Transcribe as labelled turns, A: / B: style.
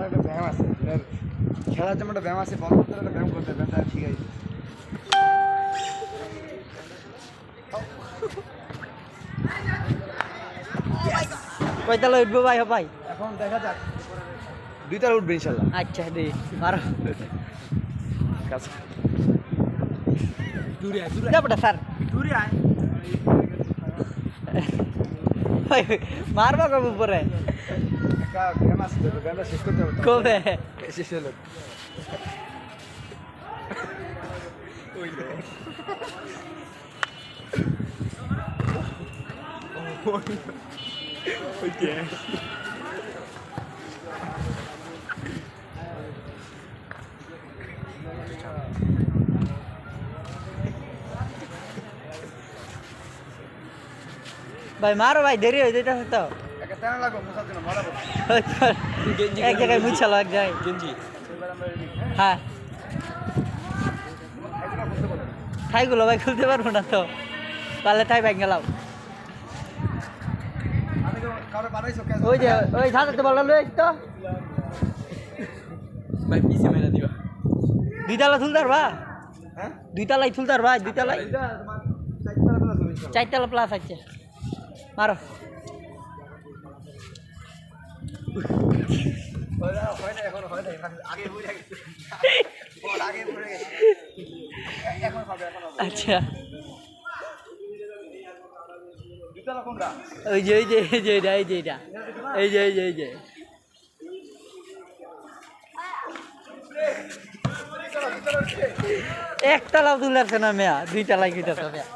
A: একটা ব্যায়াম আছে, খেলার জন্য একটা ব্যায়াম আছে, বল করতে একটা ব্যায়াম করতে ব্যায়ামটা ঠিক আছে।
B: কয়তালা উঠবো ভাই ভাই?
A: এখন দেখা যাক, 2 তালা উঠবে ইনশাল্লাহ।
B: আচ্ছা দি মারো
A: কাছে
B: যাবটা স্যার
A: দূরে আয়।
B: মারবা কবে উপরে
A: একটা ব্যায়াম আছে তো, ব্যায়ামটা শেষ করতে হবে।
B: কবে
A: শেষ হলো।
B: ভাই মারো ভাই দেরি হয়ে যেতে তো
A: একটা টানা লাগো মুছার জন্য, মারাবো।
B: এক জায়গায় মুছালো এক জায়গায়
A: গেঞ্জি এবার আমরা রেডি।
B: হ্যাঁ
A: এগুলো করতে পারবো।
B: ঠাইগুলো ভাই খুলতে পারবো না তো পারলে ঠাই ভাই গেলাম
A: আমি তো কারো বানাইছো কেন?
B: ওই যে ওই ছাড়তে বললো লই তো
A: ভাই পিছে মেরা দিবা।
B: 2 তালা তুলতার বা
A: হ্যাঁ
B: 2 তালাই তুলতার ভাই 2 তালাই
A: এটা তোমার 4 তালা প্লাস হবে ইনশাআল্লাহ।
B: 4 তালা প্লাস আছে মারো
A: হয় না এখন হয় না, আগে পড়ে গেছে। বল আগে পড়ে গেছে। এখন হবে এখন হবে।
B: আচ্ছা
A: 2 তালা কোনটা?
B: ওই যে এই যে এটা এই যে এটা এই যে একতলাও তুলারছে না মেয়া 2 তালাই কিটা তো মেয়া